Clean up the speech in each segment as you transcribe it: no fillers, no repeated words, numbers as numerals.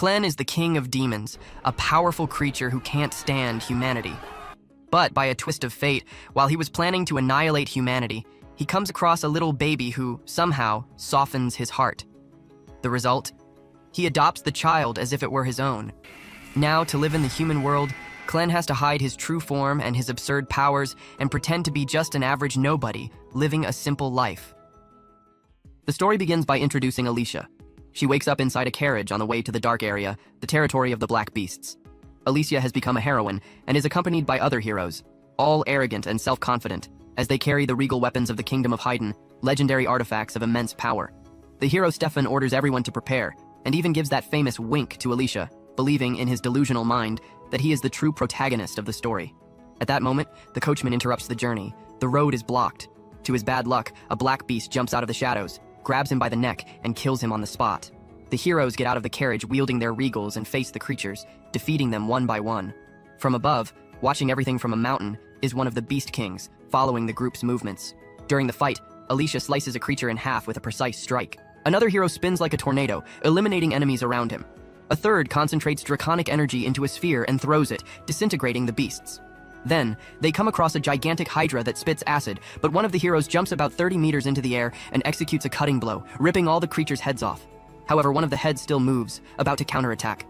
Klen is the king of demons, a powerful creature who can't stand humanity. But by a twist of fate, while he was planning to annihilate humanity, he comes across a little baby who, somehow, softens his heart. The result? He adopts the child as if it were his own. Now, to live in the human world, Klen has to hide his true form and his absurd powers and pretend to be just an average nobody, living a simple life. The story begins by introducing Alicia. She wakes up inside a carriage on the way to the dark area, the territory of the Black Beasts. Alicia has become a heroine and is accompanied by other heroes, all arrogant and self-confident, as they carry the regal weapons of the Kingdom of Haydn, legendary artifacts of immense power. The hero Stefan orders everyone to prepare, and even gives that famous wink to Alicia, believing in his delusional mind that he is the true protagonist of the story. At that moment, the coachman interrupts the journey. The road is blocked. To his bad luck, a black beast jumps out of the shadows, grabs him by the neck, and kills him on the spot. The heroes get out of the carriage wielding their regals and face the creatures, defeating them one by one. From above, watching everything from a mountain, is one of the Beast Kings, following the group's movements. During the fight, Alicia slices a creature in half with a precise strike. Another hero spins like a tornado, eliminating enemies around him. A third concentrates draconic energy into a sphere and throws it, disintegrating the beasts. Then, they come across a gigantic hydra that spits acid, but one of the heroes jumps about 30 meters into the air and executes a cutting blow, ripping all the creature's heads off. However, one of the heads still moves, about to counterattack.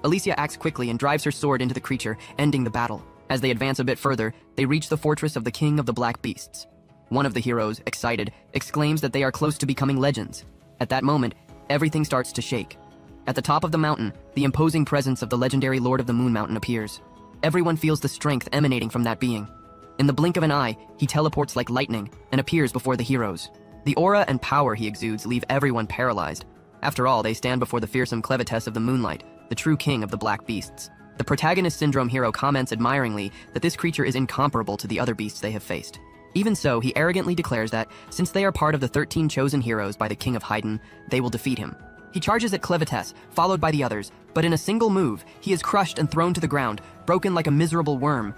Alicia acts quickly and drives her sword into the creature, ending the battle. As they advance a bit further, they reach the fortress of the King of the Black Beasts. One of the heroes, excited, exclaims that they are close to becoming legends. At that moment, everything starts to shake. At the top of the mountain, the imposing presence of the legendary Lord of the Moon Mountain appears. Everyone feels the strength emanating from that being. In the blink of an eye, he teleports like lightning and appears before the heroes. The aura and power he exudes leave everyone paralyzed. After all, they stand before the fearsome Clevites of the Moonlight, the true king of the Black Beasts. The protagonist syndrome hero comments admiringly that this creature is incomparable to the other beasts they have faced. Even so, he arrogantly declares that, since they are part of the 13 chosen heroes by the King of Haydn, they will defeat him. He charges at Clevites, followed by the others, but in a single move, he is crushed and thrown to the ground, broken like a miserable worm.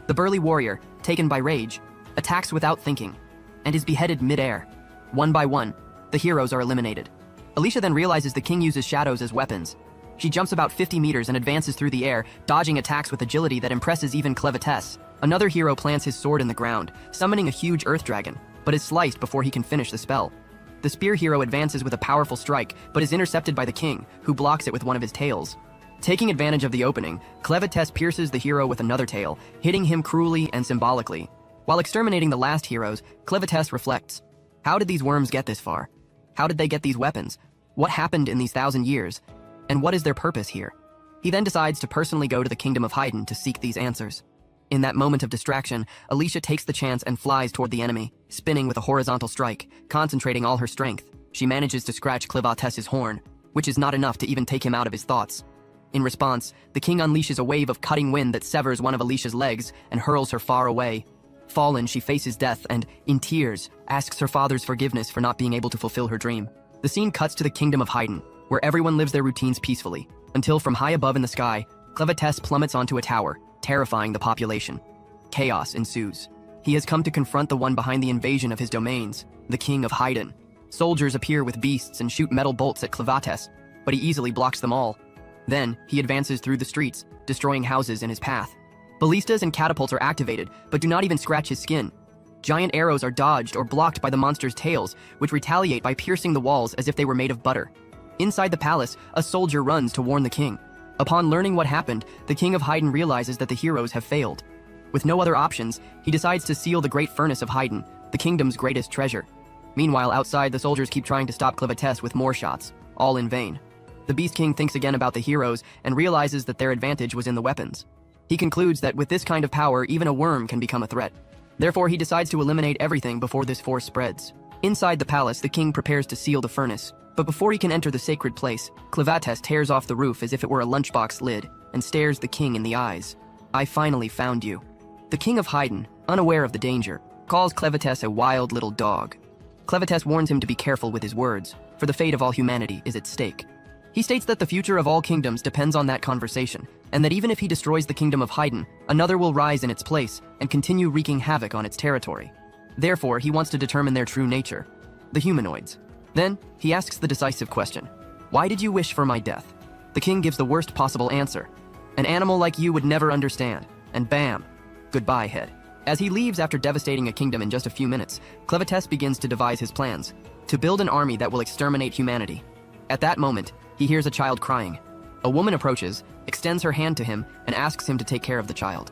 The burly warrior, taken by rage, attacks without thinking, and is beheaded mid-air. One by one, the heroes are eliminated. Alicia then realizes the king uses shadows as weapons. She jumps about 50 meters and advances through the air, dodging attacks with agility that impresses even Clevites. Another hero plants his sword in the ground, summoning a huge earth dragon, but is sliced before he can finish the spell. The spear hero advances with a powerful strike, but is intercepted by the king, who blocks it with one of his tails. Taking advantage of the opening, Clevites pierces the hero with another tail, hitting him cruelly and symbolically. While exterminating the last heroes, Clevites reflects, how did these worms get this far? How did they get these weapons? What happened in these 1,000 years? And what is their purpose here? He then decides to personally go to the Kingdom of Haydn to seek these answers. In that moment of distraction, Alicia takes the chance and flies toward the enemy, spinning with a horizontal strike, concentrating all her strength. She manages to scratch Clevites' horn, which is not enough to even take him out of his thoughts. In response, the king unleashes a wave of cutting wind that severs one of Alicia's legs and hurls her far away. Fallen, she faces death and, in tears, asks her father's forgiveness for not being able to fulfill her dream. The scene cuts to the Kingdom of Haydn, where everyone lives their routines peacefully, until from high above in the sky, Clevites plummets onto a tower, terrifying the population. Chaos ensues. He has come to confront the one behind the invasion of his domains, the King of Haydn. Soldiers appear with beasts and shoot metal bolts at Clevites, but he easily blocks them all. Then, he advances through the streets, destroying houses in his path. Ballistas and catapults are activated, but do not even scratch his skin. Giant arrows are dodged or blocked by the monster's tails, which retaliate by piercing the walls as if they were made of butter. Inside the palace, a soldier runs to warn the king. Upon learning what happened, the King of Haydn realizes that the heroes have failed. With no other options, he decides to seal the great furnace of Haydn, the kingdom's greatest treasure. Meanwhile, outside, the soldiers keep trying to stop Clevites with more shots, all in vain. The Beast King thinks again about the heroes and realizes that their advantage was in the weapons. He concludes that with this kind of power, even a worm can become a threat. Therefore, he decides to eliminate everything before this force spreads. Inside the palace, the king prepares to seal the furnace. But before he can enter the sacred place, Clevites tears off the roof as if it were a lunchbox lid and stares the king in the eyes. I finally found you. The King of Haydn, unaware of the danger, calls Clevites a wild little dog. Clevites warns him to be careful with his words, for the fate of all humanity is at stake. He states that the future of all kingdoms depends on that conversation, and that even if he destroys the Kingdom of Haydn, another will rise in its place and continue wreaking havoc on its territory. Therefore, he wants to determine their true nature, the humanoids. Then, he asks the decisive question, why did you wish for my death? The king gives the worst possible answer. An animal like you would never understand. And bam, goodbye, head. As he leaves after devastating a kingdom in just a few minutes, Clevites begins to devise his plans, to build an army that will exterminate humanity. At that moment, he hears a child crying. A woman approaches, extends her hand to him, and asks him to take care of the child.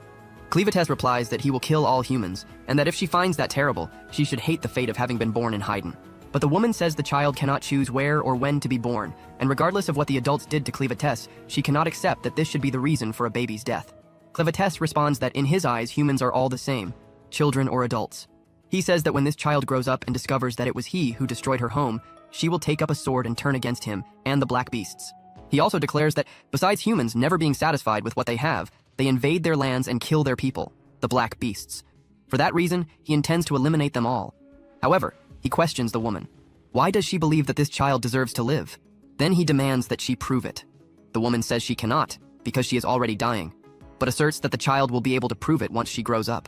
Clevites replies that he will kill all humans, and that if she finds that terrible, she should hate the fate of having been born in Haydn. But the woman says the child cannot choose where or when to be born, and regardless of what the adults did to Clevites, she cannot accept that this should be the reason for a baby's death. Clevites responds that in his eyes, humans are all the same, children or adults. He says that when this child grows up and discovers that it was he who destroyed her home, she will take up a sword and turn against him and the black beasts. He also declares that, besides humans never being satisfied with what they have, they invade their lands and kill their people, the black beasts. For that reason, he intends to eliminate them all. However, he questions the woman. Why does she believe that this child deserves to live? Then he demands that she prove it. The woman says she cannot, because she is already dying, but asserts that the child will be able to prove it once she grows up.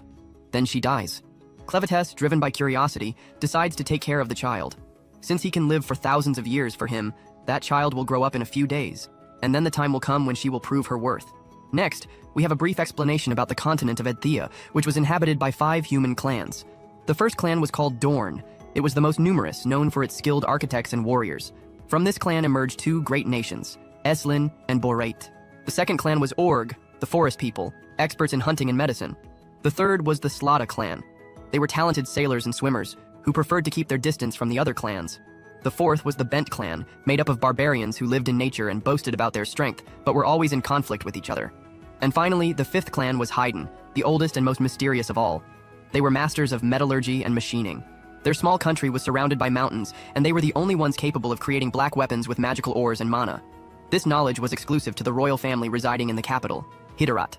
Then she dies. Clevites, driven by curiosity, decides to take care of the child. Since he can live for thousands of years for him, that child will grow up in a few days, and then the time will come when she will prove her worth. Next, we have a brief explanation about the continent of Edthea, which was inhabited by 5 human clans. The first clan was called Dorn. It was the most numerous, known for its skilled architects and warriors. From this clan emerged 2 great nations, Eslin and Borate. The second clan was Org, the forest people, experts in hunting and medicine. The third was the Slada clan. They were talented sailors and swimmers, who preferred to keep their distance from the other clans. The fourth was the Bent clan, made up of barbarians who lived in nature and boasted about their strength, but were always in conflict with each other. And finally, the 5th clan was Haydn, the oldest and most mysterious of all. They were masters of metallurgy and machining. Their small country was surrounded by mountains, and they were the only ones capable of creating black weapons with magical ores and mana. This knowledge was exclusive to the royal family residing in the capital, Hyderabad.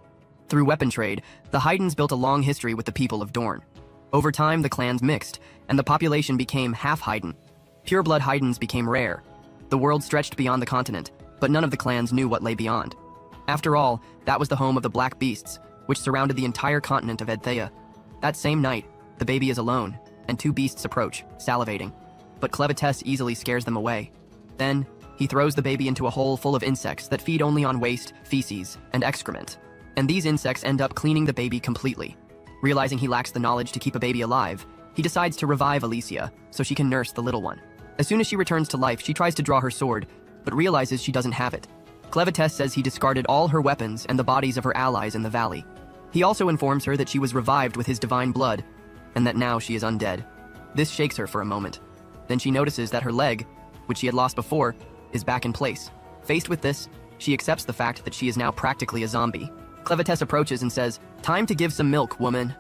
Through weapon trade, the Haydns built a long history with the people of Dorn. Over time, the clans mixed, and the population became half Haydn. Pureblood Haydns became rare. The world stretched beyond the continent, but none of the clans knew what lay beyond. After all, that was the home of the black beasts, which surrounded the entire continent of Edthea. That same night, the baby is alone, and 2 beasts approach, salivating. But Clevites easily scares them away. Then, he throws the baby into a hole full of insects that feed only on waste, feces, and excrement. And these insects end up cleaning the baby completely. Realizing he lacks the knowledge to keep a baby alive, he decides to revive Alicia so she can nurse the little one. As soon as she returns to life, she tries to draw her sword, but realizes she doesn't have it. Clevites says he discarded all her weapons and the bodies of her allies in the valley. He also informs her that she was revived with his divine blood, and that now she is undead. This shakes her for a moment. Then she notices that her leg, which she had lost before, is back in place. Faced with this, she accepts the fact that she is now practically a zombie. Clevites approaches and says, "Time to give some milk, woman."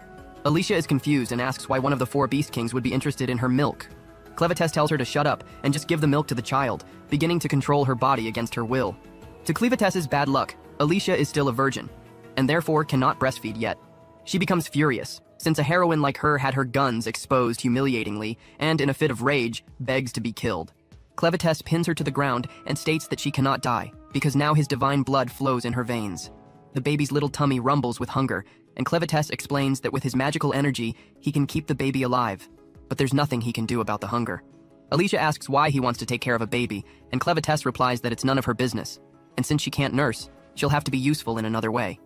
Alicia is confused and asks why one of the 4 Beast Kings would be interested in her milk. Clevites tells her to shut up and just give the milk to the child, beginning to control her body against her will. To Clevites' bad luck, Alicia is still a virgin, and therefore cannot breastfeed yet. She becomes furious, since a heroine like her had her guns exposed humiliatingly, and in a fit of rage, begs to be killed. Clevites pins her to the ground and states that she cannot die, because now his divine blood flows in her veins. The baby's little tummy rumbles with hunger, and Clevites explains that with his magical energy, he can keep the baby alive. But there's nothing he can do about the hunger. Alicia asks why he wants to take care of a baby, and Clevites replies that it's none of her business, and since she can't nurse, she'll have to be useful in another way.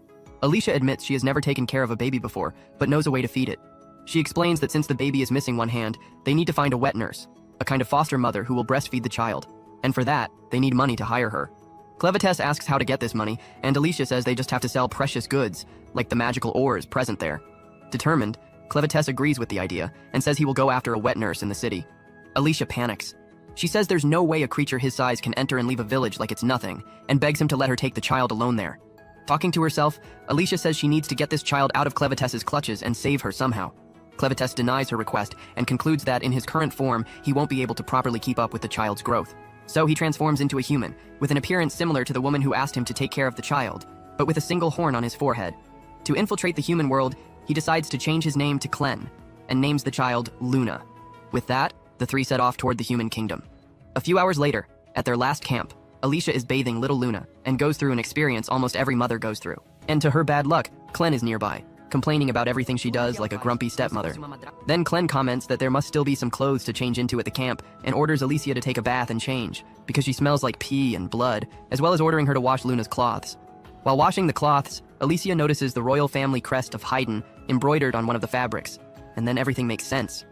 Alicia admits she has never taken care of a baby before, but knows a way to feed it. She explains that since the baby is missing one hand, they need to find a wet nurse, a kind of foster mother who will breastfeed the child, and for that, they need money to hire her. Clevites asks how to get this money, and Alicia says they just have to sell precious goods, like the magical ores present there. Determined, Clevites agrees with the idea, and says he will go after a wet nurse in the city. Alicia panics. She says there's no way a creature his size can enter and leave a village like it's nothing, and begs him to let her take the child alone there. Talking to herself, Alicia says she needs to get this child out of Clevites' clutches and save her somehow. Clevites denies her request and concludes that in his current form, he won't be able to properly keep up with the child's growth. So he transforms into a human, with an appearance similar to the woman who asked him to take care of the child, but with a single horn on his forehead. To infiltrate the human world, he decides to change his name to Klen, and names the child Luna. With that, the 3 set off toward the human kingdom. A few hours later, at their last camp, Alicia is bathing little Luna, and goes through an experience almost every mother goes through. And to her bad luck, Klen is nearby. complaining about everything she does like a grumpy stepmother. Then Clen comments that there must still be some clothes to change into at the camp and orders Alicia to take a bath and change, because she smells like pee and blood, as well as ordering her to wash Luna's cloths. While washing the cloths, Alicia notices the royal family crest of Haydn embroidered on one of the fabrics, and then everything makes sense.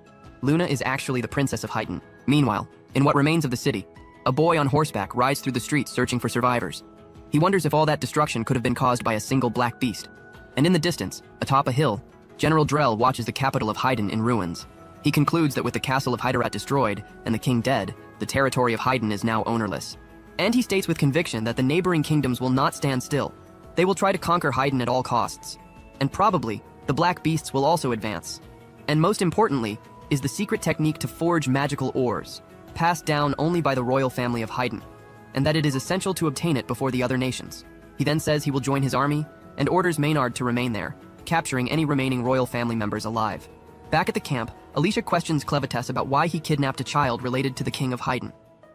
Luna is actually the princess of Haydn. Meanwhile, in what remains of the city, a boy on horseback rides through the streets searching for survivors. He wonders if all that destruction could have been caused by a single black beast. And in the distance, atop a hill, General Drell watches the capital of Haydn in ruins. He concludes that with the castle of Hyderabad destroyed and the king dead, the territory of Haydn is now ownerless. And he states with conviction that the neighboring kingdoms will not stand still. They will try to conquer Haydn at all costs. And probably, the black beasts will also advance. And most importantly, is the secret technique to forge magical ores, passed down only by the royal family of Haydn, and that it is essential to obtain it before the other nations. He then says he will join his army, and orders Maynard to remain there, capturing any remaining royal family members alive. Back at the camp, Alicia questions Clevetess about why he kidnapped a child related to the king of Haydn.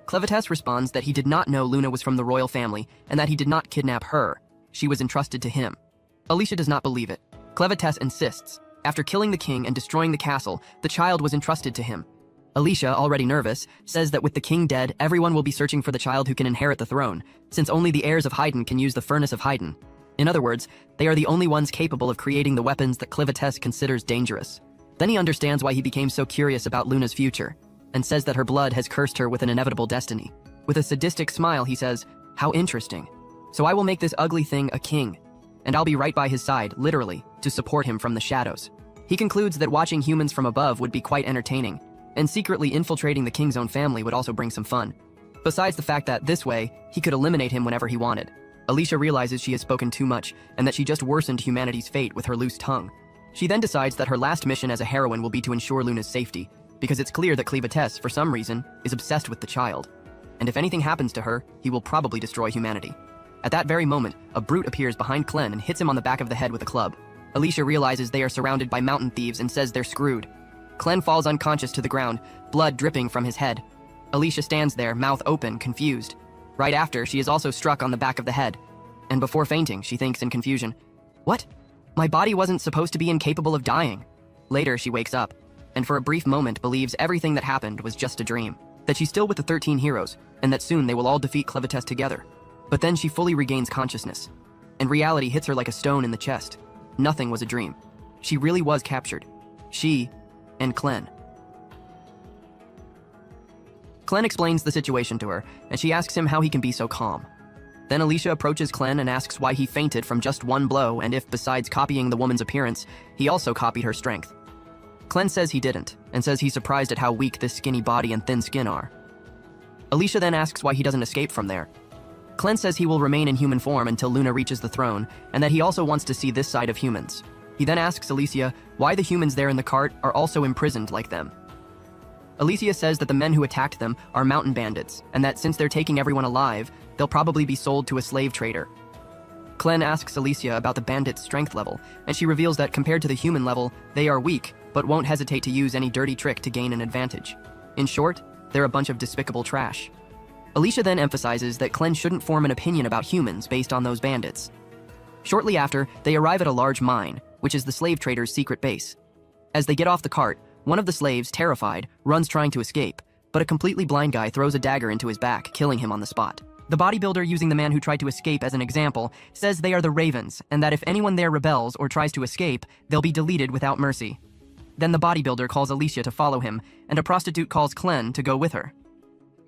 Clevetess responds that he did not know Luna was from the royal family, and that he did not kidnap her. She was entrusted to him. Alicia does not believe it. Clevetess insists. After killing the king and destroying the castle, the child was entrusted to him. Alicia, already nervous, says that with the king dead, everyone will be searching for the child who can inherit the throne, since only the heirs of Haydn can use the furnace of Haydn. In other words, they are the only ones capable of creating the weapons that Clevetess considers dangerous. Then he understands why he became so curious about Luna's future, and says that her blood has cursed her with an inevitable destiny. With a sadistic smile, he says, "How interesting. So I will make this ugly thing a king, and I'll be right by his side, literally, to support him from the shadows." He concludes that watching humans from above would be quite entertaining, and secretly infiltrating the king's own family would also bring some fun. Besides the fact that, this way, he could eliminate him whenever he wanted. Alicia realizes she has spoken too much, and that she just worsened humanity's fate with her loose tongue. She then decides that her last mission as a heroine will be to ensure Luna's safety, because it's clear that Clevetess, for some reason, is obsessed with the child. And if anything happens to her, he will probably destroy humanity. At that very moment, a brute appears behind Clen and hits him on the back of the head with a club. Alicia realizes they are surrounded by mountain thieves and says they're screwed. Clen falls unconscious to the ground, blood dripping from his head. Alicia stands there, mouth open, confused. Right after, she is also struck on the back of the head. And before fainting, she thinks in confusion, "What? My body wasn't supposed to be incapable of dying." Later, she wakes up, and for a brief moment believes everything that happened was just a dream, that she's still with the 13 heroes, and that soon they will all defeat Clevetess together. But then she fully regains consciousness, and reality hits her like a stone in the chest. Nothing was a dream. She really was captured. She and Clen. Clen explains the situation to her, and she asks him how he can be so calm. Then Alicia approaches Clen and asks why he fainted from just one blow, and if, besides copying the woman's appearance, he also copied her strength. Clen says he didn't, and says he's surprised at how weak this skinny body and thin skin are. Alicia then asks why he doesn't escape from there. Clen says he will remain in human form until Luna reaches the throne, and that he also wants to see this side of humans. He then asks Alicia why the humans there in the cart are also imprisoned like them. Alicia says that the men who attacked them are mountain bandits, and that since they're taking everyone alive, they'll probably be sold to a slave trader. Clen asks Alicia about the bandits' strength level, and she reveals that compared to the human level, they are weak, but won't hesitate to use any dirty trick to gain an advantage. In short, they're a bunch of despicable trash. Alicia then emphasizes that Clen shouldn't form an opinion about humans based on those bandits. Shortly after, they arrive at a large mine, which is the slave trader's secret base. As they get off the cart, one of the slaves, terrified, runs trying to escape, but a completely blind guy throws a dagger into his back, killing him on the spot. The bodybuilder, using the man who tried to escape as an example, says they are the Ravens, and that if anyone there rebels or tries to escape, they'll be deleted without mercy. Then the bodybuilder calls Alicia to follow him, and a prostitute calls Clen to go with her.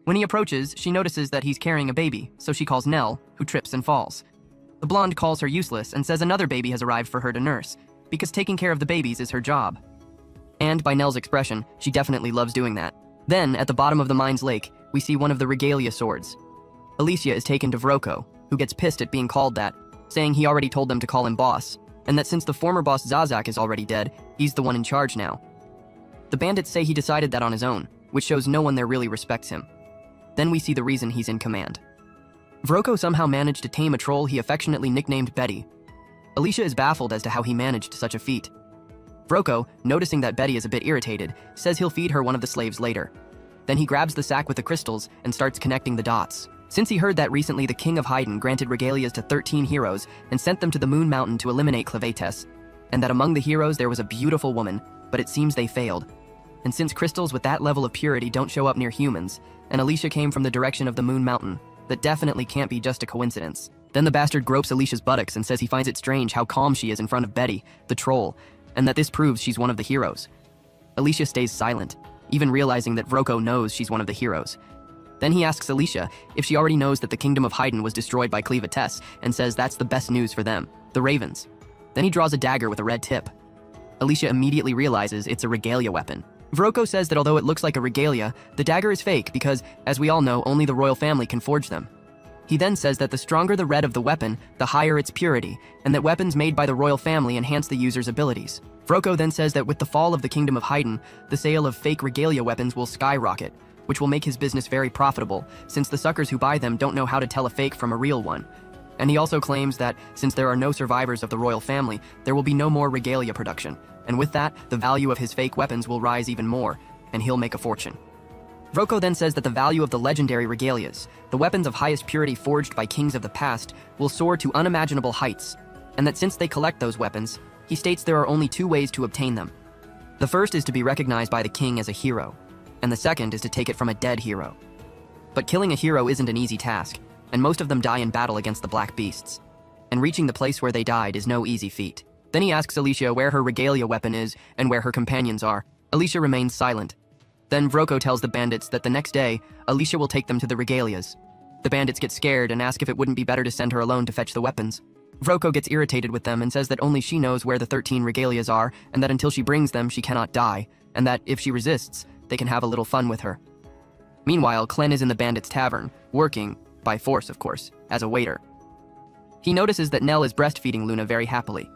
When he approaches, she notices that he's carrying a baby, so she calls Nell, who trips and falls. The blonde calls her useless and says another baby has arrived for her to nurse, because taking care of the babies is her job. And by Nell's expression, she definitely loves doing that. Then, at the bottom of the mine's lake, we see one of the regalia swords. Alicia is taken to Vroko, who gets pissed at being called that, saying he already told them to call him boss, and that since the former boss Zazak is already dead, he's the one in charge now. The bandits say he decided that on his own, which shows no one there really respects him. Then we see the reason he's in command. Vroko somehow managed to tame a troll he affectionately nicknamed Betty. Alicia is baffled as to how he managed such a feat. Vroko, noticing that Betty is a bit irritated, says he'll feed her one of the slaves later. Then he grabs the sack with the crystals and starts connecting the dots. Since he heard that recently the king of Haydn granted regalias to 13 heroes and sent them to the Moon Mountain to eliminate Clevetess, and that among the heroes there was a beautiful woman, but it seems they failed. And since crystals with that level of purity don't show up near humans, and Alicia came from the direction of the Moon Mountain, that definitely can't be just a coincidence. Then the bastard gropes Alicia's buttocks and says he finds it strange how calm she is in front of Betty, the troll, and that this proves she's one of the heroes. Alicia stays silent, even realizing that Vroko knows she's one of the heroes. Then he asks Alicia if she already knows that the kingdom of Haydn was destroyed by Cleavetess, and says that's the best news for them, the Ravens. Then he draws a dagger with a red tip. Alicia immediately realizes it's a regalia weapon. Vroko says that although it looks like a regalia, the dagger is fake because, as we all know, only the royal family can forge them. He then says that the stronger the red of the weapon, the higher its purity, and that weapons made by the royal family enhance the user's abilities. Vroko then says that with the fall of the kingdom of Haydn, the sale of fake regalia weapons will skyrocket, which will make his business very profitable, since the suckers who buy them don't know how to tell a fake from a real one. And he also claims that, since there are no survivors of the royal family, there will be no more regalia production, and with that, the value of his fake weapons will rise even more, and he'll make a fortune. Vroko then says that the value of the legendary regalias, the weapons of highest purity forged by kings of the past, will soar to unimaginable heights, and that since they collect those weapons, he states there are only two ways to obtain them. The first is to be recognized by the king as a hero, and the second is to take it from a dead hero. But killing a hero isn't an easy task, and most of them die in battle against the Black Beasts, and reaching the place where they died is no easy feat. Then he asks Alicia where her regalia weapon is and where her companions are. Alicia remains silent. Then Vroko tells the bandits that the next day, Alicia will take them to the regalias. The bandits get scared and ask if it wouldn't be better to send her alone to fetch the weapons. Vroko gets irritated with them and says that only she knows where the 13 regalias are, and that until she brings them, she cannot die, and that if she resists, they can have a little fun with her. Meanwhile, Clen is in the bandits' tavern, working, by force of course, as a waiter. He notices that Nell is breastfeeding Luna very happily.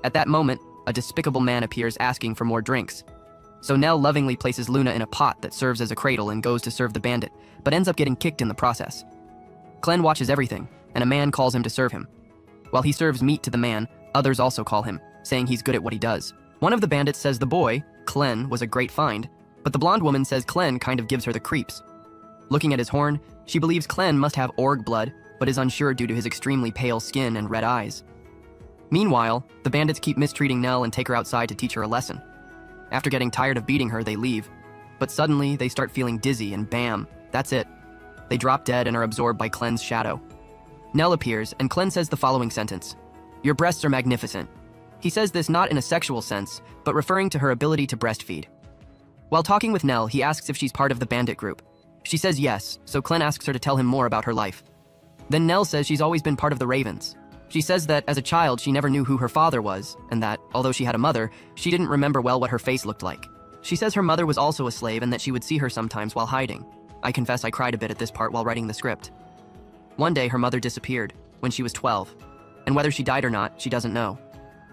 At that moment, a despicable man appears asking for more drinks. So Nell lovingly places Luna in a pot that serves as a cradle and goes to serve the bandit, but ends up getting kicked in the process. Clen watches everything, and a man calls him to serve him. While he serves meat to the man, others also call him, saying he's good at what he does. One of the bandits says the boy, Clen, was a great find, but the blonde woman says Clen kind of gives her the creeps. Looking at his horn, she believes Clen must have org blood, but is unsure due to his extremely pale skin and red eyes. Meanwhile, the bandits keep mistreating Nell and take her outside to teach her a lesson. After getting tired of beating her, they leave. But suddenly, they start feeling dizzy and bam, that's it. They drop dead and are absorbed by Clen's shadow. Nell appears, and Clen says the following sentence: "Your breasts are magnificent." He says this not in a sexual sense, but referring to her ability to breastfeed. While talking with Nell, he asks if she's part of the bandit group. She says yes, so Clen asks her to tell him more about her life. Then Nell says she's always been part of the Ravens. She says that as a child she never knew who her father was, and that, although she had a mother, she didn't remember well what her face looked like. She says her mother was also a slave and that she would see her sometimes while hiding. I confess I cried a bit at this part while writing the script. One day her mother disappeared, when she was 12, and whether she died or not, she doesn't know.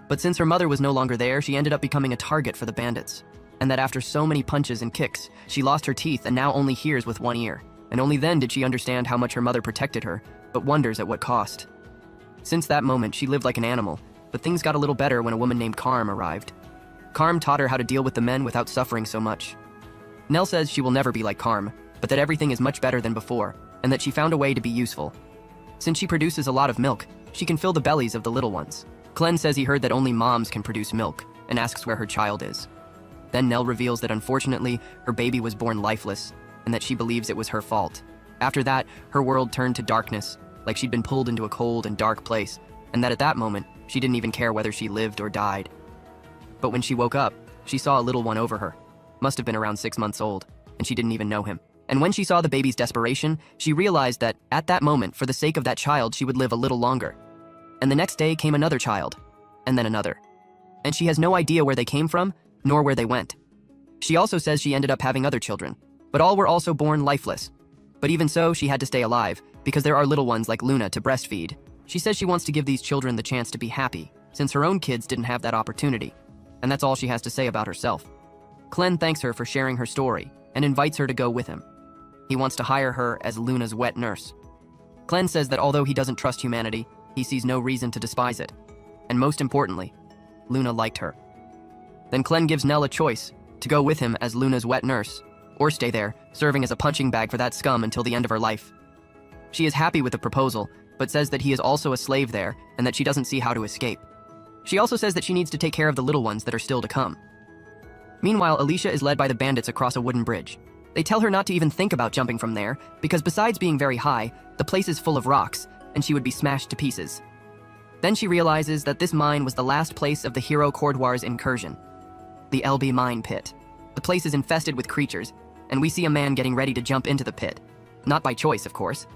But since her mother was no longer there, she ended up becoming a target for the bandits, and that after so many punches and kicks, she lost her teeth and now only hears with one ear, and only then did she understand how much her mother protected her, but wonders at what cost. Since that moment, she lived like an animal, but things got a little better when a woman named Carm arrived. Carm taught her how to deal with the men without suffering so much. Nell says she will never be like Carm, but that everything is much better than before, and that she found a way to be useful. Since she produces a lot of milk, she can fill the bellies of the little ones. Clen says he heard that only moms can produce milk, and asks where her child is. Then Nell reveals that unfortunately, her baby was born lifeless, and that she believes it was her fault. After that, her world turned to darkness, like she'd been pulled into a cold and dark place, and that at that moment, she didn't even care whether she lived or died. But when she woke up, she saw a little one over her. Must have been around 6 months old, and she didn't even know him. And when she saw the baby's desperation, she realized that, at that moment, for the sake of that child, she would live a little longer. And the next day came another child, and then another. And she has no idea where they came from, nor where they went. She also says she ended up having other children, but all were also born lifeless. But even so, she had to stay alive, because there are little ones like Luna to breastfeed. She says she wants to give these children the chance to be happy, since her own kids didn't have that opportunity. And that's all she has to say about herself. Clen thanks her for sharing her story, and invites her to go with him. He wants to hire her as Luna's wet nurse. Clen says that although he doesn't trust humanity, he sees no reason to despise it. And most importantly, Luna liked her. Then Clen gives Nell a choice, to go with him as Luna's wet nurse, or stay there, serving as a punching bag for that scum until the end of her life. She is happy with the proposal, but says that he is also a slave there, and that she doesn't see how to escape. She also says that she needs to take care of the little ones that are still to come. Meanwhile, Alicia is led by the bandits across a wooden bridge. They tell her not to even think about jumping from there, because besides being very high, the place is full of rocks, and she would be smashed to pieces. Then she realizes that this mine was the last place of the hero Cordoir's incursion, the LB mine pit. The place is infested with creatures, and we see a man getting ready to jump into the pit. Not by choice, of course.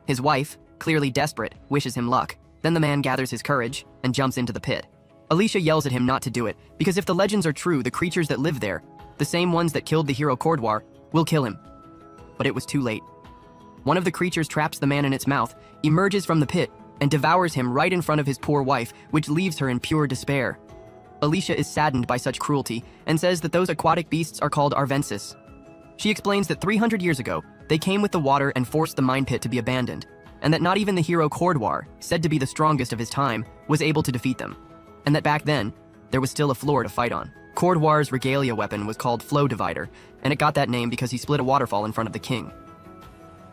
His wife, clearly desperate, wishes him luck. Then the man gathers his courage and jumps into the pit. Alicia yells at him not to do it, because if the legends are true, the creatures that live there, the same ones that killed the hero Cordoir, will kill him. But it was too late. One of the creatures traps the man in its mouth, emerges from the pit, and devours him right in front of his poor wife, which leaves her in pure despair. Alicia is saddened by such cruelty and says that those aquatic beasts are called Arvensis. She explains that 300 years ago, they came with the water and forced the mine pit to be abandoned, and that not even the hero Cordoir, said to be the strongest of his time, was able to defeat them, and that back then, there was still a floor to fight on. Cordoir's regalia weapon was called Flow Divider, and it got that name because he split a waterfall in front of the king.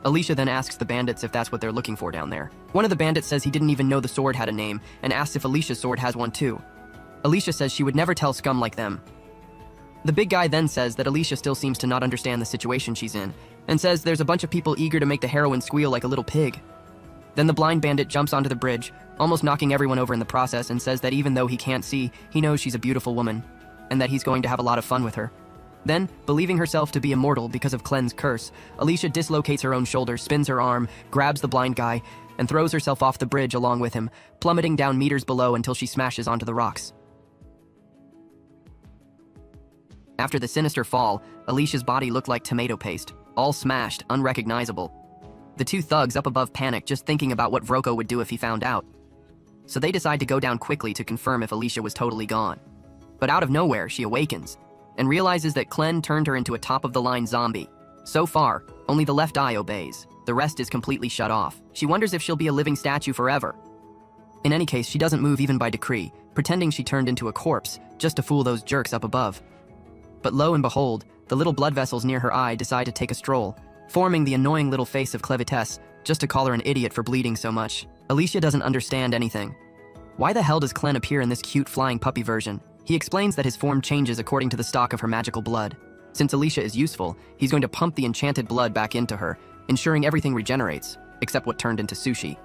Alicia then asks the bandits if that's what they're looking for down there. One of the bandits says he didn't even know the sword had a name, and asks if Alicia's sword has one too. Alicia says she would never tell scum like them. The big guy then says that Alicia still seems to not understand the situation she's in, and says there's a bunch of people eager to make the heroine squeal like a little pig. Then the blind bandit jumps onto the bridge, almost knocking everyone over in the process, and says that even though he can't see, he knows she's a beautiful woman, and that he's going to have a lot of fun with her. Then, believing herself to be immortal because of Clen's curse, Alicia dislocates her own shoulder, spins her arm, grabs the blind guy, and throws herself off the bridge along with him, plummeting down meters below until she smashes onto the rocks. After the sinister fall, Alicia's body looked like tomato paste, all smashed, unrecognizable. The two thugs up above panic just thinking about what Vroko would do if he found out. So they decide to go down quickly to confirm if Alicia was totally gone. But out of nowhere, she awakens, and realizes that Clen turned her into a top-of-the-line zombie. So far, only the left eye obeys. The rest is completely shut off. She wonders if she'll be a living statue forever. In any case, she doesn't move even by decree, pretending she turned into a corpse, just to fool those jerks up above. But lo and behold, the little blood vessels near her eye decide to take a stroll, forming the annoying little face of Clevitesse, just to call her an idiot for bleeding so much. Alicia doesn't understand anything. Why the hell does Clen appear in this cute flying puppy version? He explains that his form changes according to the stock of her magical blood. Since Alicia is useful, he's going to pump the enchanted blood back into her, ensuring everything regenerates, except what turned into sushi.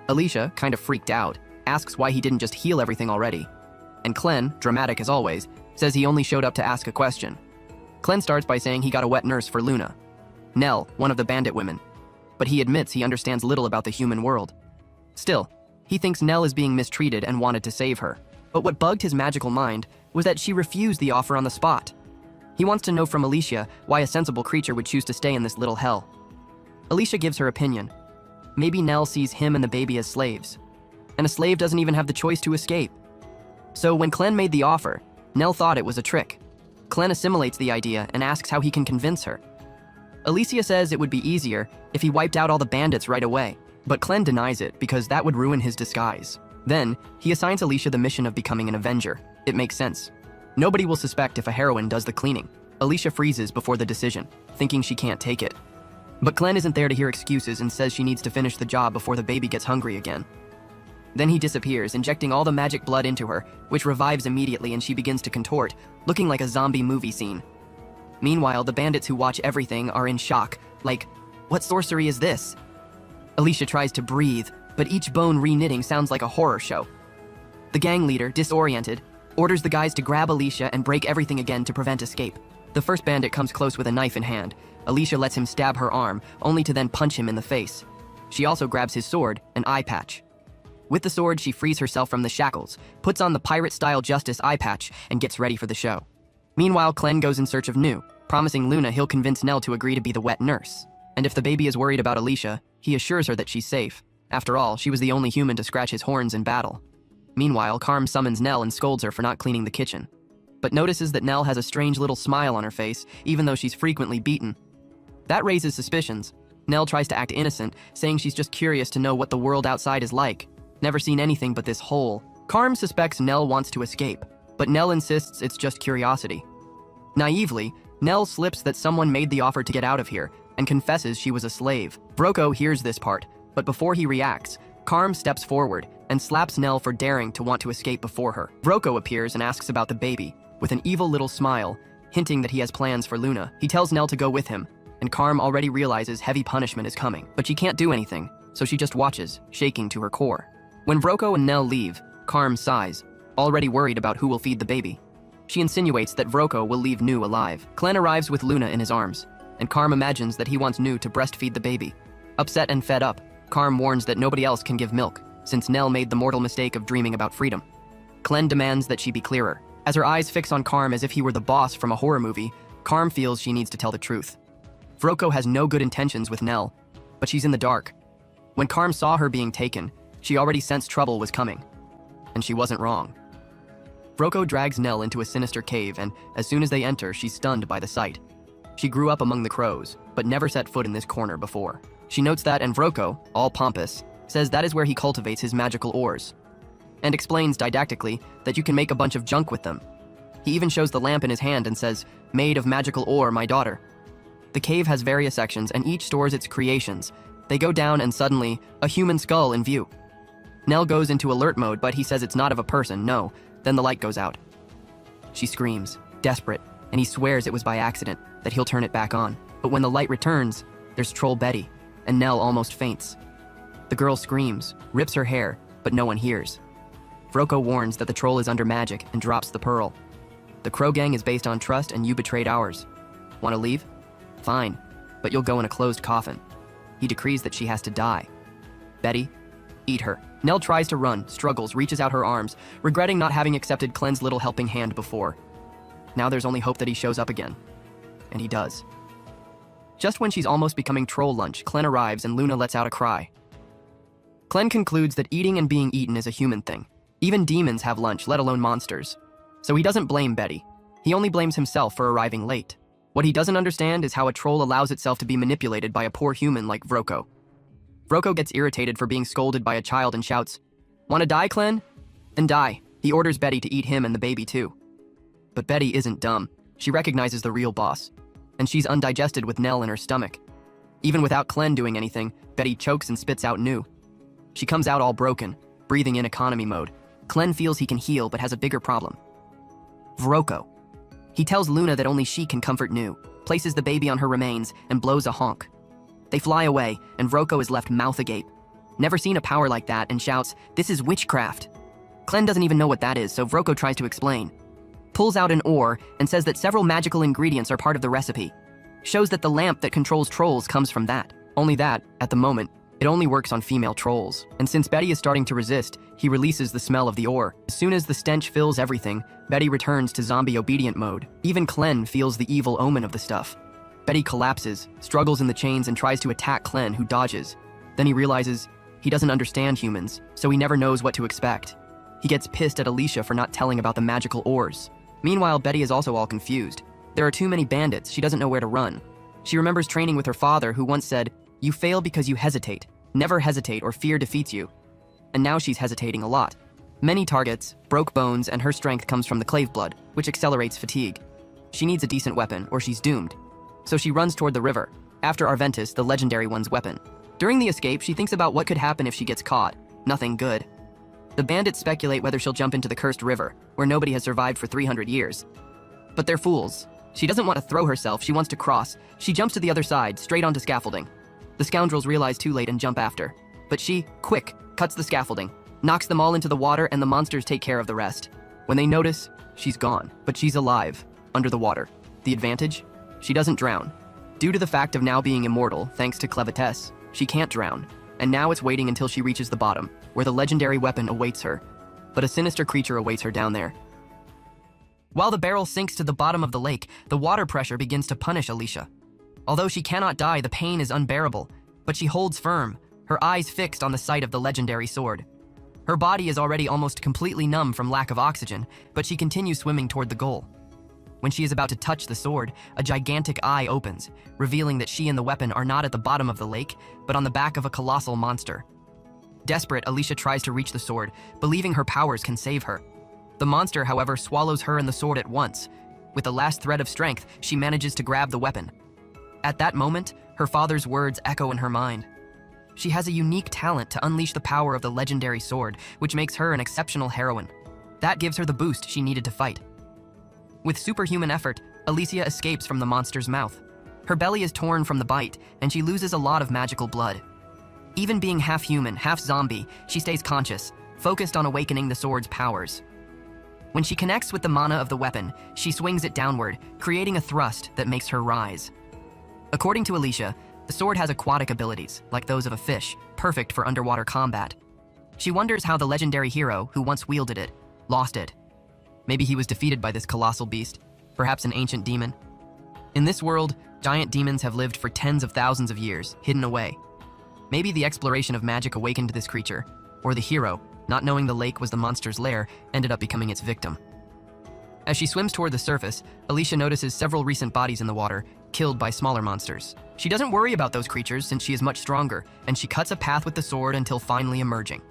Alicia, kind of freaked out, asks why he didn't just heal everything already. And Clen, dramatic as always, says he only showed up to ask a question. Clen starts by saying he got a wet nurse for Luna, Nell, one of the bandit women. But he admits he understands little about the human world. Still, he thinks Nell is being mistreated and wanted to save her. But what bugged his magical mind was that she refused the offer on the spot. He wants to know from Alicia why a sensible creature would choose to stay in this little hell. Alicia gives her opinion. Maybe Nell sees him and the baby as slaves, and a slave doesn't even have the choice to escape. So when Clen made the offer, Nell thought it was a trick. Clen assimilates the idea and asks how he can convince her. Alicia says it would be easier if he wiped out all the bandits right away, but Clen denies it because that would ruin his disguise. Then, he assigns Alicia the mission of becoming an Avenger. It makes sense. Nobody will suspect if a heroine does the cleaning. Alicia freezes before the decision, thinking she can't take it. But Clen isn't there to hear excuses and says she needs to finish the job before the baby gets hungry again. Then he disappears, injecting all the magic blood into her, which revives immediately and she begins to contort, looking like a zombie movie scene. Meanwhile, the bandits who watch everything are in shock, like, what sorcery is this? Alicia tries to breathe, but each bone re-knitting sounds like a horror show. The gang leader, disoriented, orders the guys to grab Alicia and break everything again to prevent escape. The first bandit comes close with a knife in hand. Alicia lets him stab her arm, only to then punch him in the face. She also grabs his sword, an eye patch. With the sword, she frees herself from the shackles, puts on the pirate-style Justice eye patch, and gets ready for the show. Meanwhile, Clen goes in search of Nu, promising Luna he'll convince Nell to agree to be the wet nurse. And if the baby is worried about Alicia, he assures her that she's safe. After all, she was the only human to scratch his horns in battle. Meanwhile, Carm summons Nell and scolds her for not cleaning the kitchen, but notices that Nell has a strange little smile on her face, even though she's frequently beaten. That raises suspicions. Nell tries to act innocent, saying she's just curious to know what the world outside is like. Never seen anything but this hole. Carm suspects Nell wants to escape, but Nell insists it's just curiosity. Naively, Nell slips that someone made the offer to get out of here, and confesses she was a slave. Vroko hears this part, but before he reacts, Carm steps forward, and slaps Nell for daring to want to escape before her. Vroko appears and asks about the baby, with an evil little smile, hinting that he has plans for Luna. He tells Nell to go with him, and Carm already realizes heavy punishment is coming. But she can't do anything, so she just watches, shaking to her core. When Vroko and Nell leave, Carm sighs, already worried about who will feed the baby. She insinuates that Vroko will leave Nu alive. Clen arrives with Luna in his arms, and Carm imagines that he wants Nu to breastfeed the baby. Upset and fed up, Carm warns that nobody else can give milk, since Nell made the mortal mistake of dreaming about freedom. Clen demands that she be clearer. As her eyes fix on Carm as if he were the boss from a horror movie, Carm feels she needs to tell the truth. Vroko has no good intentions with Nell, but she's in the dark. When Carm saw her being taken, she already sensed trouble was coming. And she wasn't wrong. Vroko drags Nell into a sinister cave, and as soon as they enter, she's stunned by the sight. She grew up among the crows, but never set foot in this corner before. She notes that, and Vroko, all pompous, says that is where he cultivates his magical ores, and explains didactically that you can make a bunch of junk with them. He even shows the lamp in his hand and says, "Made of magical ore, my daughter." The cave has various sections, and each stores its creations. They go down, and suddenly, a human skull in view. Nell goes into alert mode, but he says it's not of a person, no. Then the light goes out. She screams, desperate, and he swears it was by accident, that he'll turn it back on. But when the light returns, there's Troll Betty, and Nell almost faints. The girl screams, rips her hair, but no one hears. Vroko warns that the troll is under magic and drops the pearl. The Crow Gang is based on trust, and you betrayed ours. Want to leave? Fine, but you'll go in a closed coffin. He decrees that she has to die. Betty, eat her. Nell tries to run, struggles, reaches out her arms, regretting not having accepted Clen's little helping hand before. Now there's only hope that he shows up again. And he does. Just when she's almost becoming troll lunch, Clen arrives and Luna lets out a cry. Clen concludes that eating and being eaten is a human thing. Even demons have lunch, let alone monsters. So he doesn't blame Betty. He only blames himself for arriving late. What he doesn't understand is how a troll allows itself to be manipulated by a poor human like Vroko. Vroko gets irritated for being scolded by a child and shouts, "Want to die, Clen? Then die." He orders Betty to eat him and the baby too. But Betty isn't dumb. She recognizes the real boss. And she's undigested with Nell in her stomach. Even without Clen doing anything, Betty chokes and spits out Nu. She comes out all broken, breathing in economy mode. Clen feels he can heal but has a bigger problem. Vroko. He tells Luna that only she can comfort Nu, places the baby on her remains, and blows a honk. They fly away, and Vroko is left mouth agape. Never seen a power like that, and shouts, "This is witchcraft." Clen doesn't even know what that is, so Vroko tries to explain. Pulls out an ore and says that several magical ingredients are part of the recipe. Shows that the lamp that controls trolls comes from that. Only that, at the moment, it only works on female trolls. And since Betty is starting to resist, he releases the smell of the ore. As soon as the stench fills everything, Betty returns to zombie-obedient mode. Even Clen feels the evil omen of the stuff. Betty collapses, struggles in the chains, and tries to attack Clen, who dodges. Then he realizes he doesn't understand humans, so he never knows what to expect. He gets pissed at Alicia for not telling about the magical ores. Meanwhile, Betty is also all confused. There are too many bandits, she doesn't know where to run. She remembers training with her father, who once said, "You fail because you hesitate. Never hesitate or fear defeats you." And now she's hesitating a lot. Many targets, broke bones, and her strength comes from the clave blood, which accelerates fatigue. She needs a decent weapon, or she's doomed. So she runs toward the river, after Arventus, the legendary one's weapon. During the escape, she thinks about what could happen if she gets caught. Nothing good. The bandits speculate whether she'll jump into the cursed river, where nobody has survived for 300 years. But they're fools. She doesn't want to throw herself, she wants to cross. She jumps to the other side, straight onto scaffolding. The scoundrels realize too late and jump after. But she, quick, cuts the scaffolding, knocks them all into the water, and the monsters take care of the rest. When they notice, she's gone. But she's alive, under the water. The advantage? She doesn't drown. Due to the fact of now being immortal, thanks to clevitesse, she can't drown. And now it's waiting until she reaches the bottom, where the legendary weapon awaits her. But a sinister creature awaits her down there. While the barrel sinks to the bottom of the lake, the water pressure begins to punish Alicia. Although she cannot die, the pain is unbearable, but she holds firm, her eyes fixed on the sight of the legendary sword. Her body is already almost completely numb from lack of oxygen, but she continues swimming toward the goal. When she is about to touch the sword, a gigantic eye opens, revealing that she and the weapon are not at the bottom of the lake, but on the back of a colossal monster. Desperate, Alicia tries to reach the sword, believing her powers can save her. The monster, however, swallows her and the sword at once. With the last thread of strength, she manages to grab the weapon. At that moment, her father's words echo in her mind. She has a unique talent to unleash the power of the legendary sword, which makes her an exceptional heroine. That gives her the boost she needed to fight. With superhuman effort, Alicia escapes from the monster's mouth. Her belly is torn from the bite, and she loses a lot of magical blood. Even being half human, half zombie, she stays conscious, focused on awakening the sword's powers. When she connects with the mana of the weapon, she swings it downward, creating a thrust that makes her rise. According to Alicia, the sword has aquatic abilities, like those of a fish, perfect for underwater combat. She wonders how the legendary hero who once wielded it lost it. Maybe he was defeated by this colossal beast, perhaps an ancient demon. In this world, giant demons have lived for tens of thousands of years, hidden away. Maybe the exploration of magic awakened this creature, or the hero, not knowing the lake was the monster's lair, ended up becoming its victim. As she swims toward the surface, Alicia notices several recent bodies in the water, killed by smaller monsters. She doesn't worry about those creatures since she is much stronger, and she cuts a path with the sword until finally emerging.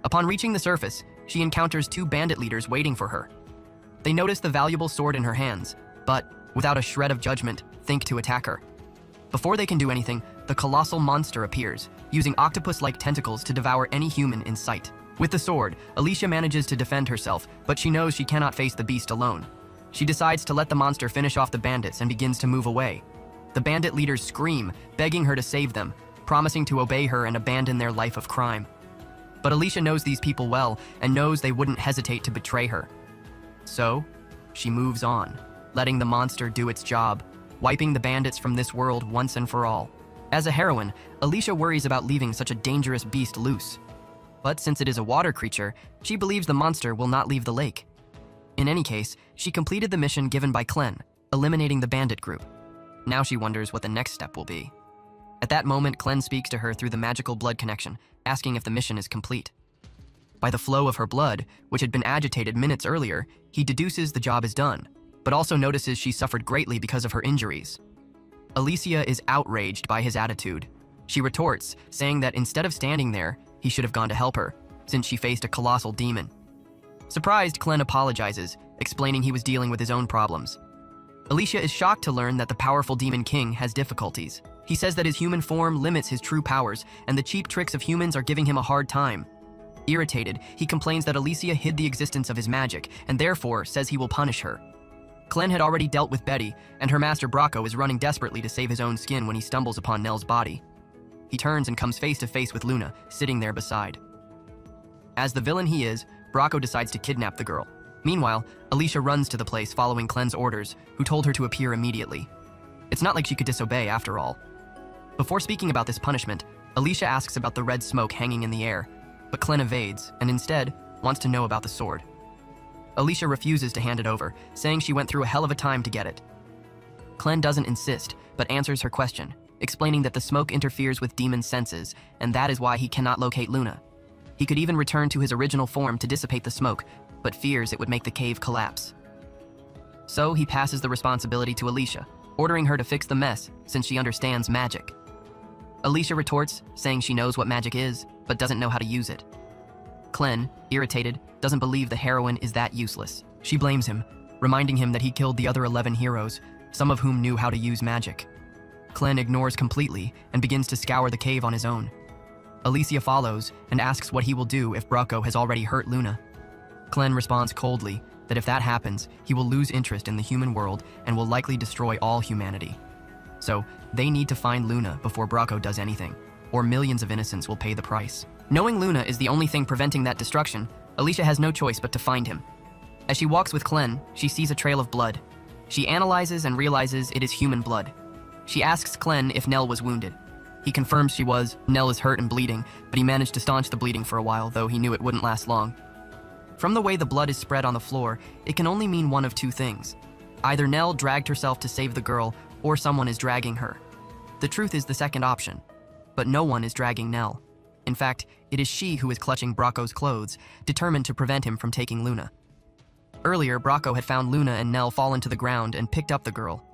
Upon reaching the surface, she encounters two bandit leaders waiting for her. They notice the valuable sword in her hands, but, without a shred of judgment, think to attack her. Before they can do anything, the colossal monster appears, using octopus-like tentacles to devour any human in sight. With the sword, Alicia manages to defend herself, but she knows she cannot face the beast alone. She decides to let the monster finish off the bandits and begins to move away. The bandit leaders scream, begging her to save them, promising to obey her and abandon their life of crime. But Alicia knows these people well and knows they wouldn't hesitate to betray her. So, she moves on, letting the monster do its job, wiping the bandits from this world once and for all. As a heroine, Alicia worries about leaving such a dangerous beast loose. But since it is a water creature, she believes the monster will not leave the lake. In any case, she completed the mission given by Clen, eliminating the bandit group. Now she wonders what the next step will be. At that moment, Clen speaks to her through the magical blood connection, asking if the mission is complete. By the flow of her blood, which had been agitated minutes earlier, he deduces the job is done, but also notices she suffered greatly because of her injuries. Alicia is outraged by his attitude. She retorts, saying that instead of standing there, he should have gone to help her, since she faced a colossal demon. Surprised, Clen apologizes, explaining he was dealing with his own problems. Alicia is shocked to learn that the powerful Demon King has difficulties. He says that his human form limits his true powers, and the cheap tricks of humans are giving him a hard time. Irritated, he complains that Alicia hid the existence of his magic, and therefore says he will punish her. Clen had already dealt with Betty, and her master Bracco is running desperately to save his own skin when he stumbles upon Nell's body. He turns and comes face to face with Luna, sitting there beside. As the villain he is, Bracco decides to kidnap the girl. Meanwhile, Alicia runs to the place following Clen's orders, who told her to appear immediately. It's not like she could disobey after all. Before speaking about this punishment, Alicia asks about the red smoke hanging in the air, but Clen evades and instead wants to know about the sword. Alicia refuses to hand it over, saying she went through a hell of a time to get it. Clen doesn't insist, but answers her question, explaining that the smoke interferes with Demon's senses, and that is why he cannot locate Luna. He could even return to his original form to dissipate the smoke, but fears it would make the cave collapse. So he passes the responsibility to Alicia, ordering her to fix the mess since she understands magic. Alicia retorts, saying she knows what magic is, but doesn't know how to use it. Clen, irritated, doesn't believe the heroine is that useless. She blames him, reminding him that he killed the other 11 heroes, some of whom knew how to use magic. Clen ignores completely and begins to scour the cave on his own. Alicia follows and asks what he will do if Bracco has already hurt Luna. Clen responds coldly that if that happens, he will lose interest in the human world and will likely destroy all humanity. So, they need to find Luna before Bracco does anything, or millions of innocents will pay the price. Knowing Luna is the only thing preventing that destruction, Alicia has no choice but to find him. As she walks with Clen, she sees a trail of blood. She analyzes and realizes it is human blood. She asks Clen if Nell was wounded. He confirms she was. Nell is hurt and bleeding, but he managed to staunch the bleeding for a while, though he knew it wouldn't last long. From the way the blood is spread on the floor, it can only mean one of two things. Either Nell dragged herself to save the girl, or someone is dragging her. The truth is the second option, but no one is dragging Nell. In fact, it is she who is clutching Bracco's clothes, determined to prevent him from taking Luna. Earlier, Bracco had found Luna and Nell fallen to the ground and picked up the girl.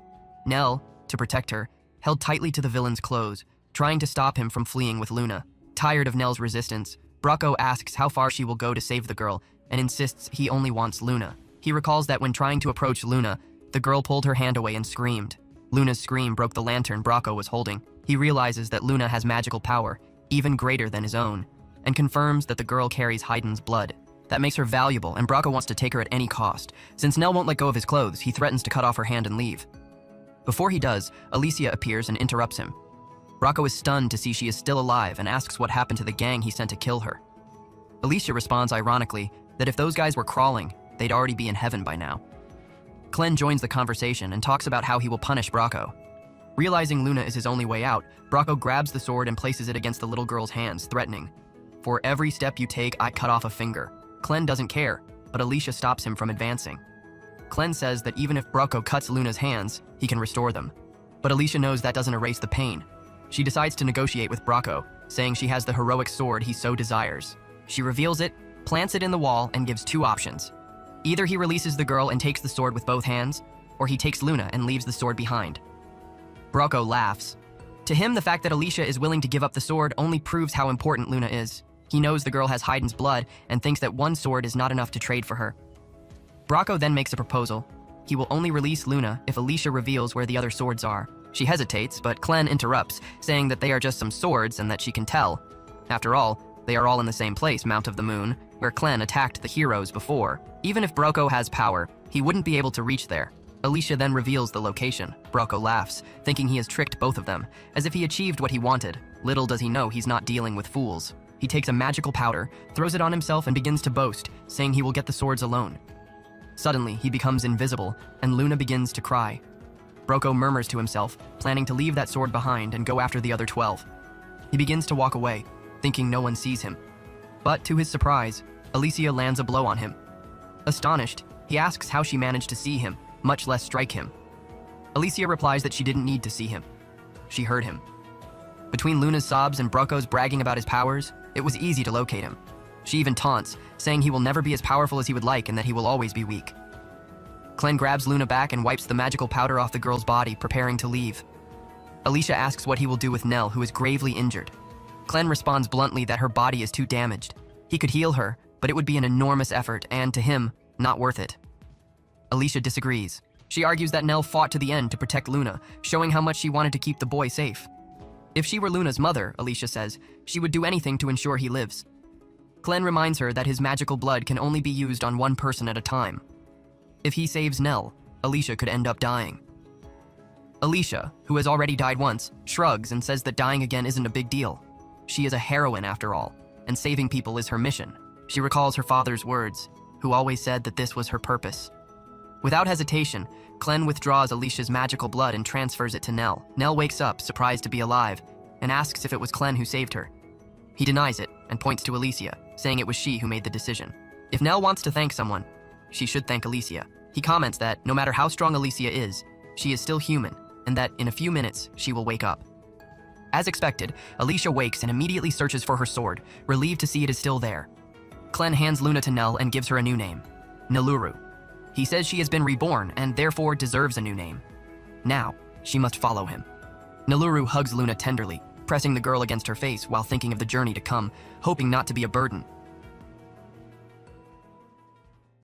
Nell, to protect her, held tightly to the villain's clothes, trying to stop him from fleeing with Luna. Tired of Nell's resistance, Bracco asks how far she will go to save the girl and insists he only wants Luna. He recalls that when trying to approach Luna, the girl pulled her hand away and screamed. Luna's scream broke the lantern Bracco was holding. He realizes that Luna has magical power, even greater than his own, and confirms that the girl carries Hayden's blood. That makes her valuable, and Bracco wants to take her at any cost. Since Nell won't let go of his clothes, he threatens to cut off her hand and leave. Before he does, Alicia appears and interrupts him. Bracco is stunned to see she is still alive and asks what happened to the gang he sent to kill her. Alicia responds ironically that if those guys were crawling, they'd already be in heaven by now. Clem joins the conversation and talks about how he will punish Bracco. Realizing Luna is his only way out, Bracco grabs the sword and places it against the little girl's hands, threatening, "For every step you take, I cut off a finger." Clem doesn't care, but Alicia stops him from advancing. Clem says that even if Bracco cuts Luna's hands, he can restore them. But Alicia knows that doesn't erase the pain. She decides to negotiate with Bracco, saying she has the heroic sword he so desires. She reveals it, plants it in the wall, and gives two options. Either he releases the girl and takes the sword with both hands, or he takes Luna and leaves the sword behind. Bracco laughs. To him, the fact that Alicia is willing to give up the sword only proves how important Luna is. He knows the girl has Hayden's blood and thinks that one sword is not enough to trade for her. Bracco then makes a proposal. He will only release Luna if Alicia reveals where the other swords are. She hesitates, but Clem interrupts, saying that they are just some swords and that she can tell. After all, they are all in the same place, Mount of the Moon, where Clem attacked the heroes before. Even if Bracco has power, he wouldn't be able to reach there. Alicia then reveals the location. Bracco laughs, thinking he has tricked both of them, as if he achieved what he wanted. Little does he know he's not dealing with fools. He takes a magical powder, throws it on himself, and begins to boast, saying he will get the swords alone. Suddenly, he becomes invisible, and Luna begins to cry. Bracco murmurs to himself, planning to leave that sword behind and go after the other 12. He begins to walk away, thinking no one sees him. But to his surprise, Alicia lands a blow on him. Astonished, he asks how she managed to see him, much less strike him. Alicia replies that she didn't need to see him. She heard him. Between Luna's sobs and Bracco's bragging about his powers, it was easy to locate him. She even taunts, saying he will never be as powerful as he would like and that he will always be weak. Clem grabs Luna back and wipes the magical powder off the girl's body, preparing to leave. Alicia asks what he will do with Nell, who is gravely injured. Clem responds bluntly that her body is too damaged. He could heal her, but it would be an enormous effort and, to him, not worth it. Alicia disagrees. She argues that Nell fought to the end to protect Luna, showing how much she wanted to keep the boy safe. If she were Luna's mother, Alicia says, she would do anything to ensure he lives. Clem reminds her that his magical blood can only be used on one person at a time. If he saves Nell, Alicia could end up dying. Alicia, who has already died once, shrugs and says that dying again isn't a big deal. She is a heroine after all, and saving people is her mission. She recalls her father's words, who always said that this was her purpose. Without hesitation, Clem withdraws Alicia's magical blood and transfers it to Nell. Nell wakes up, surprised to be alive, and asks if it was Clem who saved her. He denies it and points to Alicia, saying it was she who made the decision. If Nell wants to thank someone, she should thank Alicia. He comments that no matter how strong Alicia is, she is still human, and that in a few minutes, she will wake up. As expected, Alicia wakes and immediately searches for her sword, relieved to see it is still there. Clem hands Luna to Nell and gives her a new name, Nelluru. He says she has been reborn and therefore deserves a new name. Now, she must follow him. Nelluru hugs Luna tenderly, pressing the girl against her face while thinking of the journey to come, hoping not to be a burden.